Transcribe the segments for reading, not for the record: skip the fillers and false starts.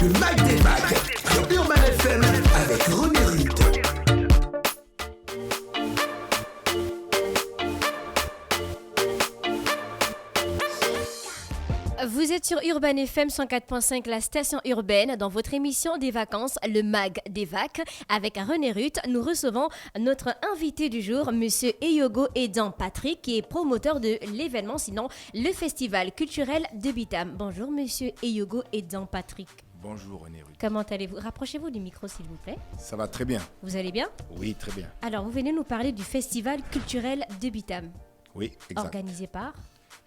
Le Mag des Vagues sur Urban FM avec René Rutte. Vous êtes sur Urban FM 104.5, la station urbaine, dans votre émission des vacances, le Mag des Vagues. Avec René Rutte, nous recevons notre invité du jour, Monsieur Eyogo Edan Patrick, qui est promoteur de l'événement, sinon le Festival culturel de Bitam. Bonjour Monsieur Eyogo Edan Patrick. Bonjour René Rutte. Comment allez-vous? Rapprochez-vous du micro s'il vous plaît. Ça va très bien. Vous allez bien? Oui, très bien. Alors, vous venez nous parler du Festival culturel de Bitam. Oui, exact. Organisé par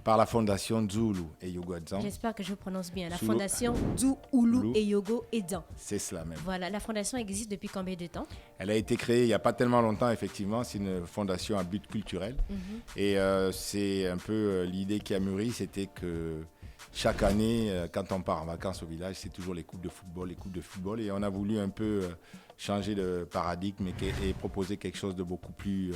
la fondation Zulu Eyogo Edan. J'espère que je prononce bien. La Zulu. fondation Zulu Eyogo Edan. C'est cela même. Voilà, la fondation existe depuis combien de temps? Elle a été créée il n'y a pas tellement longtemps, effectivement. C'est une fondation à but culturel. Et c'est un peu l'idée qui a mûri, c'était que chaque année, quand on part en vacances au village, c'est toujours les coupes de football. Et on a voulu un peu changer de paradigme et proposer quelque chose de beaucoup plus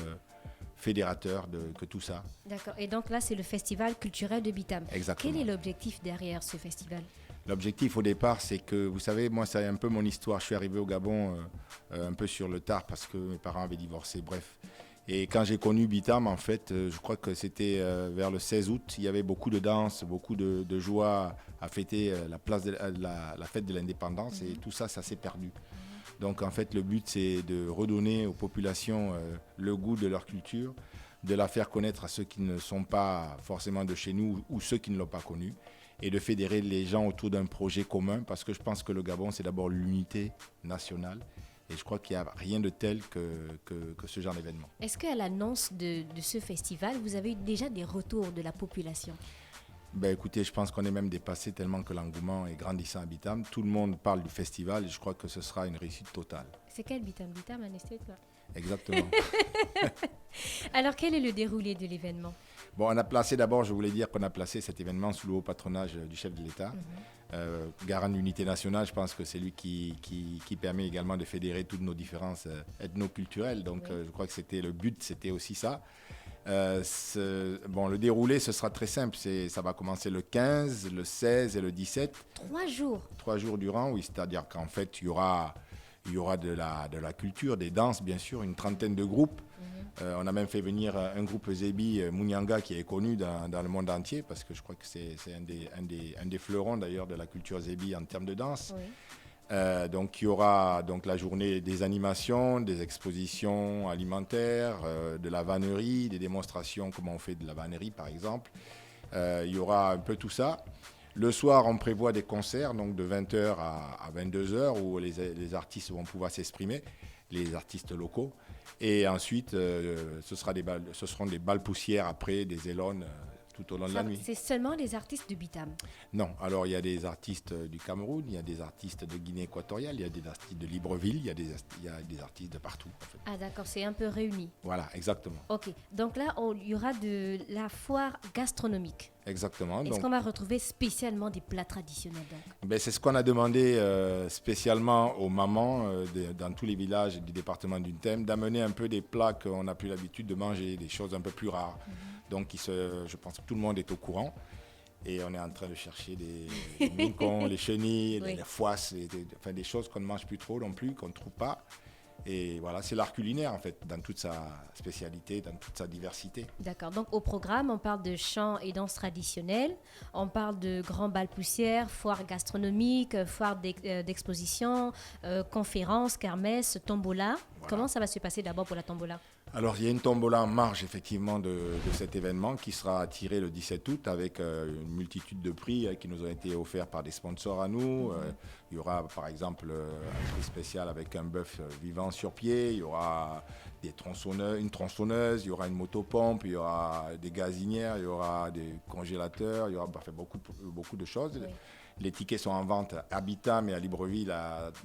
fédérateur que tout ça. D'accord. Et donc là, c'est le Festival culturel de Bitam. Exactement. Quel est l'objectif derrière ce festival? L'objectif au départ, c'est que, vous savez, moi, c'est un peu mon histoire. Je suis arrivé au Gabon un peu sur le tard parce que mes parents avaient divorcé, bref. Et quand j'ai connu Bitam, en fait, je crois que c'était vers le 16 août. Il y avait beaucoup de danse, beaucoup de joie à fêter la fête de l'indépendance. Et tout ça, ça s'est perdu. Donc, en fait, le but, c'est de redonner aux populations le goût de leur culture, de la faire connaître à ceux qui ne sont pas forcément de chez nous ou ceux qui ne l'ont pas connue, et de fédérer les gens autour d'un projet commun, parce que je pense que le Gabon, c'est d'abord l'unité nationale. Et je crois qu'il n'y a rien de tel que ce genre d'événement. Est-ce qu'à l'annonce de ce festival, vous avez eu déjà des retours de la population? Ben écoutez, je pense qu'on est même dépassé tellement que l'engouement est grandissant à Bitam. Tout le monde parle du festival et je crois que ce sera une réussite totale. C'est quel Bitam? Bitam, un estate là? Exactement. Alors, quel est le déroulé de l'événement? Bon, on a placé d'abord, je voulais dire qu'on a placé cet événement sous le haut patronage du chef de l'État. Garant de l'unité nationale, je pense que c'est lui qui permet également de fédérer toutes nos différences ethno-culturelles. Donc, je crois que le but, c'était aussi ça. Le déroulé, ce sera très simple. Ça va commencer le 15, le 16 et le 17. 3 jours. 3 jours durant, oui. C'est-à-dire qu'en fait, il y aura de la culture, des danses, bien sûr, une trentaine de groupes. On a même fait venir un groupe Zebi Munyanga qui est connu dans le monde entier, parce que je crois que c'est un des fleurons d'ailleurs de la culture Zebi en termes de danse. Oui. Donc il y aura la journée des animations, des expositions alimentaires, de la vannerie, des démonstrations, comment on fait de la vannerie par exemple. Il y aura un peu tout ça. Le soir, on prévoit des concerts donc de 20h à 22h où les artistes vont pouvoir s'exprimer, les artistes locaux. Et ensuite, ce seront des balles poussières après, des élones tout au long de la nuit. C'est seulement les artistes de Bitam? Non, alors il y a des artistes du Cameroun, il y a des artistes de Guinée équatoriale, il y a des artistes de Libreville, il y a des artistes de partout. En fait. Ah d'accord, c'est un peu réuni. Voilà, exactement. Ok, donc là, il y aura de la foire gastronomique. Exactement. Est-ce qu'on va retrouver spécialement des plats traditionnels donc? C'est ce qu'on a demandé spécialement aux mamans dans tous les villages du département du Thème, d'amener un peu des plats qu'on n'a plus l'habitude de manger, des choses un peu plus rares. Donc je pense que tout le monde est au courant. Et on est en train de chercher des mincons, les chenilles, les foisses, des choses qu'on ne mange plus trop non plus, qu'on ne trouve pas. Et voilà, c'est l'art culinaire en fait, dans toute sa spécialité, dans toute sa diversité. D'accord, donc au programme, on parle de chants et danses traditionnelles, on parle de grands bals poussières, foire gastronomique, foire d'exposition, conférences, kermesse, tombola. Voilà. Comment ça va se passer d'abord pour la tombola? Alors, il y a une tombola en marge effectivement de cet événement qui sera tiré le 17 août avec une multitude de prix qui nous ont été offerts par des sponsors à nous. Il y aura par exemple un prix spécial avec un bœuf vivant sur pied, il y aura une tronçonneuse, il y aura une motopompe, il y aura des gazinières, il y aura des congélateurs, il y aura beaucoup de choses. Oui. Les tickets sont en vente à Bitam et à Libreville,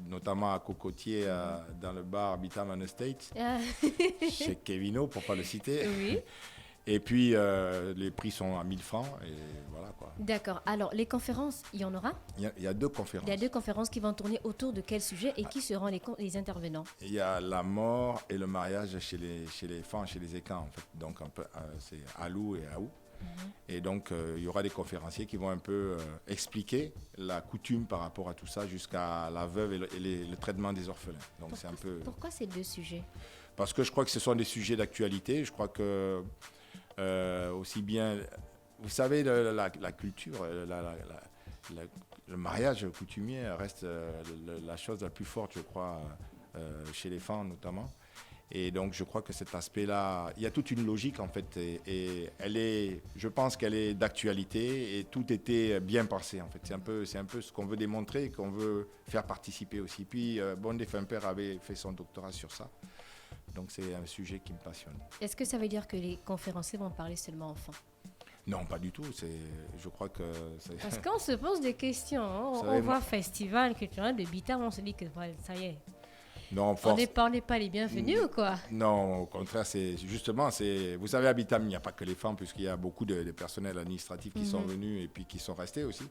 notamment à Cocotier, dans le bar Bitam on Estate, chez Kevino, pour ne pas le citer. Oui. Et puis, les prix sont à 1000 francs, et voilà quoi. D'accord. Alors, les conférences, il y en aura? Il y a 2 conférences. Il y a 2 conférences qui vont tourner autour de quel sujet et qui seront les intervenants? Il y a la mort et le mariage chez les femmes, chez les écans, en fait. Donc, c'est Alou et Aou. Et donc, il y aura des conférenciers qui vont un peu expliquer la coutume par rapport à tout ça, jusqu'à la veuve et le traitement des orphelins. Donc, c'est un peu... Pourquoi ces deux sujets? Parce que je crois que ce sont des sujets d'actualité. Je crois que aussi bien... Vous savez, la culture, le mariage coutumier reste la chose la plus forte, je crois, chez les femmes notamment. Et donc, je crois que cet aspect-là, il y a toute une logique, en fait, et je pense qu'elle est d'actualité, et tout était bien pensé, en fait. C'est un peu ce qu'on veut démontrer, qu'on veut faire participer aussi. Puis, Bondé Femper avait fait son doctorat sur ça. Donc, c'est un sujet qui me passionne. Est-ce que ça veut dire que les conférenciers vont parler seulement enfants? Non, pas du tout. Je crois que... Parce qu'on se pose des questions. Hein. On voit festival culturel de Bitam, on se dit que voilà, ça y est. Non, on n'est pas les bienvenus ou quoi? Non, au contraire, vous savez, à Bitam, il n'y a pas que les femmes, puisqu'il y a beaucoup de personnels administratifs qui sont venus et puis qui sont restés aussi.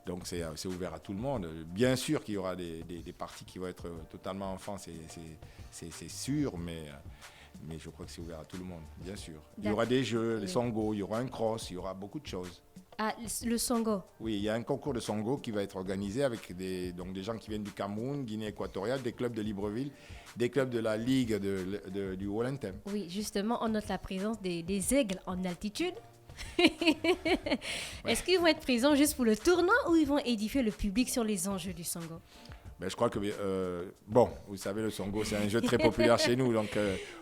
Donc, c'est ouvert à tout le monde. Bien sûr qu'il y aura des parties qui vont être totalement enfants, c'est sûr, mais je crois que c'est ouvert à tout le monde, bien sûr. Il y aura des jeux, les songos, il y aura un cross, il y aura beaucoup de choses. Ah, le songo? Oui, il y a un concours de songo qui va être organisé avec des gens qui viennent du Cameroun, Guinée équatoriale, des clubs de Libreville, des clubs de la Ligue du Wellington. Oui, justement, on note la présence des aigles en altitude. Est-ce qu'ils vont être présents juste pour le tournoi ou ils vont édifier le public sur les enjeux du songo? Je crois que, vous savez, le songo, c'est un jeu très populaire chez nous, donc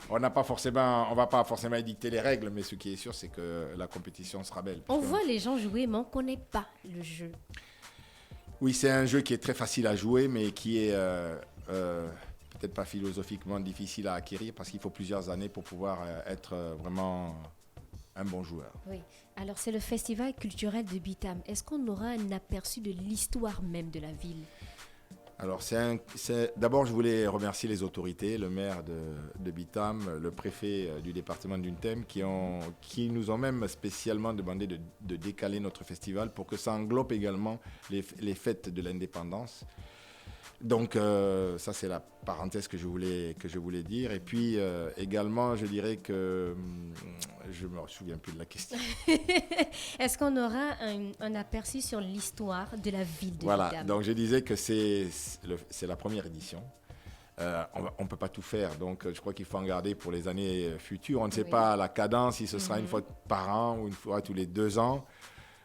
on va pas forcément édicter les règles, mais ce qui est sûr, c'est que la compétition sera belle. On voit les gens jouer, mais on ne connaît pas le jeu. Oui, c'est un jeu qui est très facile à jouer, mais qui est peut-être pas philosophiquement difficile à acquérir, parce qu'il faut plusieurs années pour pouvoir être vraiment un bon joueur. Oui, alors c'est le festival culturel de Bitam. Est-ce qu'on aura un aperçu de l'histoire même de la ville? Alors, d'abord, je voulais remercier les autorités, le maire de Bitam, le préfet du département d'Untem, qui nous ont même spécialement demandé de décaler notre festival pour que ça englobe également les fêtes de l'indépendance. Donc, ça, c'est la parenthèse que je voulais dire. Et puis, également, je dirais que je ne me souviens plus de la question. Est-ce qu'on aura un aperçu sur l'histoire de la ville de Bitam? Voilà, donc je disais que c'est la première édition. On ne peut pas tout faire, donc je crois qu'il faut en garder pour les années futures. On ne sait pas la cadence, si ce sera une fois par an ou une fois tous les 2 ans.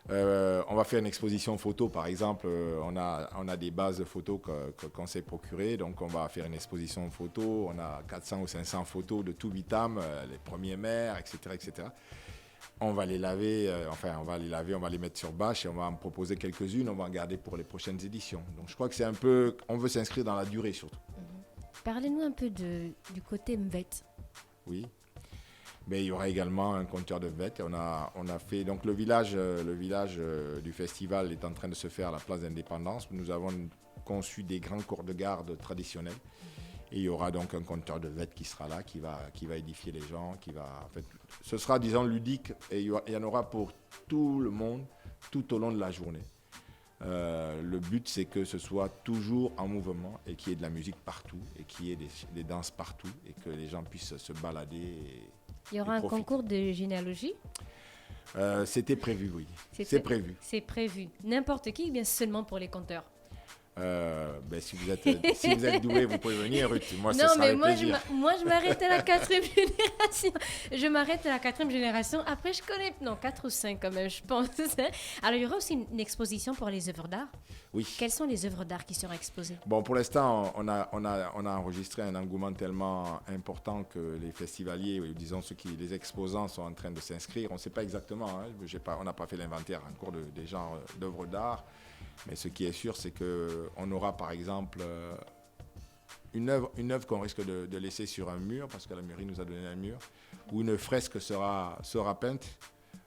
On va faire une exposition photo, par exemple. On a des bases de photos qu'on s'est procurées, donc on va faire une exposition photo. On a 400 ou 500 photos de tout Bitam, les premiers maires, etc., etc. On va les laver, on va les mettre sur bâche et on va en proposer quelques-unes. On va en garder pour les prochaines éditions. Donc je crois que c'est un peu, on veut s'inscrire dans la durée surtout. Parlez-nous un peu du côté Mvet. Oui. Mais il y aura également un compteur de Mvet. On a fait donc le village du festival est en train de se faire à la place d'Indépendance. Nous avons conçu des grands corps de garde traditionnels. Et il y aura donc un compteur de Mvet qui sera là, qui va édifier les gens, ce sera, disons, ludique, et il y en aura pour tout le monde tout au long de la journée. Le but, c'est que ce soit toujours en mouvement et qu'il y ait de la musique partout et qu'il y ait des danses partout et que les gens puissent se balader. Il y aura un concours de généalogie? C'était prévu, oui. C'est prévu. C'est prévu. N'importe qui, bien seulement pour les compteurs? Si vous êtes doué, vous pouvez venir, Ruth. Moi, ça sera avec plaisir. Moi, je m'arrête à la 4e génération. Je m'arrête à la 4e génération. Après, je connais... Non, 4 ou 5 quand même, je pense. Alors, il y aura aussi une exposition pour les œuvres d'art. Oui. Quelles sont les œuvres d'art qui seront exposées? Bon, pour l'instant, on a enregistré un engouement tellement important que les festivaliers, disons les exposants sont en train de s'inscrire. On ne sait pas exactement, on n'a pas fait l'inventaire encore des genres d'œuvres d'art. Mais ce qui est sûr, c'est qu'on aura par exemple une œuvre qu'on risque de laisser sur un mur, parce que la mairie nous a donné un mur, où une fresque sera peinte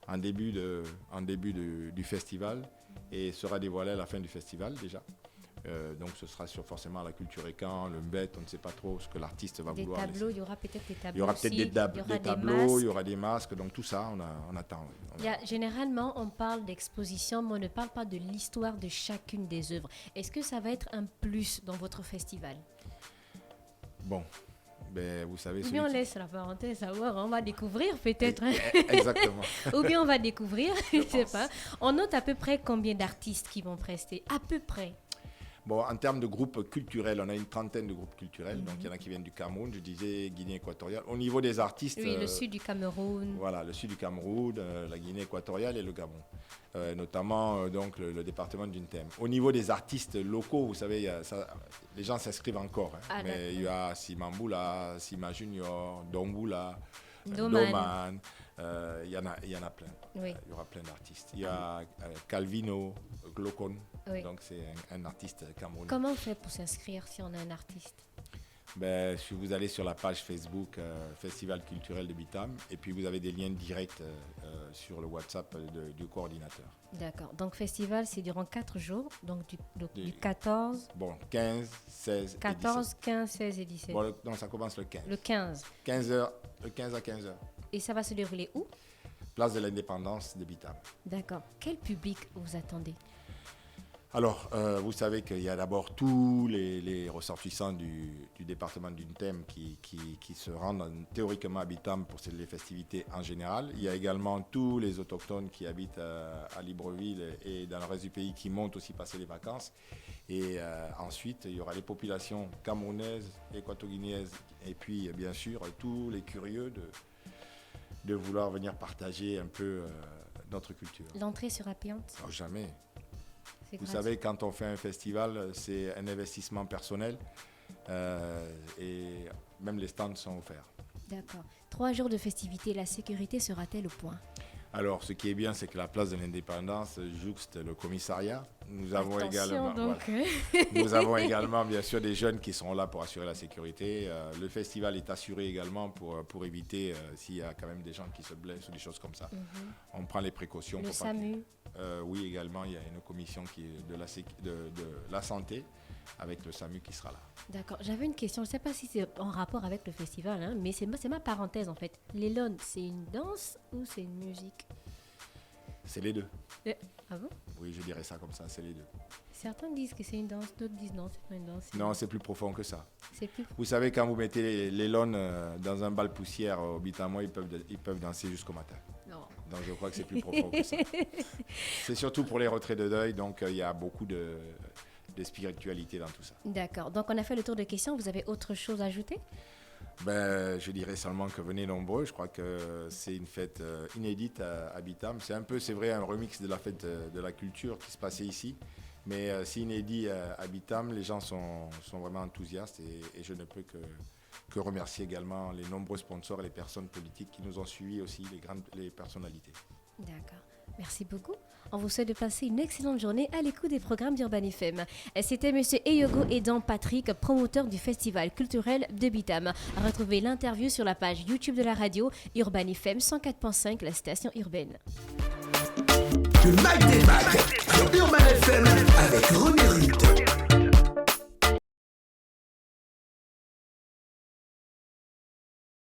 en début du festival et sera dévoilée à la fin du festival déjà. Donc ce sera sur forcément la culture écan, le mbet, on ne sait pas trop ce que l'artiste va vouloir. Des tableaux, il y aura peut-être des tableaux. Il y aura peut-être des tableaux, il y aura des masques, donc tout ça, on attend. Généralement, on parle d'exposition, mais on ne parle pas de l'histoire de chacune des œuvres. Est-ce que ça va être un plus dans votre festival? Bon, Ben, vous savez, Ou bien on laisse la parenthèse savoir, on va découvrir peut-être. Exactement. Ou bien on va découvrir, je ne sais pas. On note à peu près combien d'artistes qui vont prester, à peu près. Bon, en termes de groupes culturels, on a une trentaine de groupes culturels. Donc, il y en a qui viennent du Cameroun, je disais Guinée équatoriale. Au niveau des artistes... Oui, le sud du Cameroun. Voilà, le sud du Cameroun, la Guinée équatoriale et le Gabon. Notamment, donc, le département d'Untem. Au niveau des artistes locaux, vous savez, les gens s'inscrivent encore. Hein. Mais il y a Simamboula, Sima Junior, Domboula, Doman. Il y en a plein. Oui. Il y aura plein d'artistes. Il y a Calvino, Glocon. Oui. Donc, c'est un artiste camerounais. Comment on fait pour s'inscrire si on a un artiste? Ben, si vous allez sur la page Facebook Festival culturel de Bitam, et puis vous avez des liens directs sur le WhatsApp du coordinateur. D'accord. Donc, festival, c'est durant 4 jours, donc du 14... Bon, 15, 16 14, et 17. 15, 16 et 17. Bon, non, ça commence le 15. Le 15. 15h, le 15 à 15h. Et ça va se dérouler où? Place de l'Indépendance de Bitam. D'accord. Quel public vous attendez? Alors, vous savez qu'il y a d'abord tous les ressortissants du département d'Untem qui se rendent théoriquement à Bitam pour les festivités en général. Il y a également tous les autochtones qui habitent à Libreville et dans le reste du pays qui montent aussi passer les vacances. Et ensuite, il y aura les populations camerounaises, équato-guinéennes et puis, bien sûr, tous les curieux de vouloir venir partager un peu notre culture. L'entrée sera payante? Oh, jamais. Vous gratuit. savez, quand on fait un festival, c'est un investissement personnel et même les stands sont offerts. D'accord. 3 jours de festivités, la sécurité sera-t-elle au point? Alors, ce qui est bien, c'est que la place de l'Indépendance jouxte le commissariat. Nous avons également, nous avons également, bien sûr, des jeunes qui seront là pour assurer la sécurité. Le festival est assuré également pour éviter s'il y a quand même des gens qui se blessent ou des choses comme ça. On prend les précautions. Le SAMU? Oui, également, il y a une commission qui est de la santé avec le SAMU qui sera là. D'accord. J'avais une question, je ne sais pas si c'est en rapport avec le festival, hein, mais c'est ma parenthèse en fait. L'élone, c'est une danse ou c'est une musique? C'est les deux. Ah bon? Oui, je dirais ça comme ça, c'est les deux. Certains disent que c'est une danse, d'autres disent non, c'est pas une danse. Non, c'est plus profond que ça. C'est plus... Vous savez, quand vous mettez les lones dans un bal poussière au Bitamois, ils peuvent danser jusqu'au matin. Non. Donc je crois que c'est plus profond que ça. C'est surtout pour les retraits de deuil, donc il y a beaucoup de spiritualité dans tout ça. D'accord. Donc on a fait le tour de questions. Vous avez autre chose à ajouter? Je dirais seulement que venez nombreux. Je crois que c'est une fête inédite à Bitam. C'est vrai, un remix de la fête de la culture qui se passait ici. Mais c'est inédit à Bitam. Les gens sont vraiment enthousiastes et je ne peux que remercier également les nombreux sponsors et les personnes politiques qui nous ont suivis aussi, les personnalités. D'accord. Merci beaucoup. On vous souhaite de passer une excellente journée à l'écoute des programmes d'Urban FM. C'était M. Eyogo Edan Patrick, promoteur du Festival culturel de Bitam. Retrouvez l'interview sur la page YouTube de la radio Urban FM 104.5, la station urbaine. Le Mag des Vagues sur Urban FM avec René Rutte.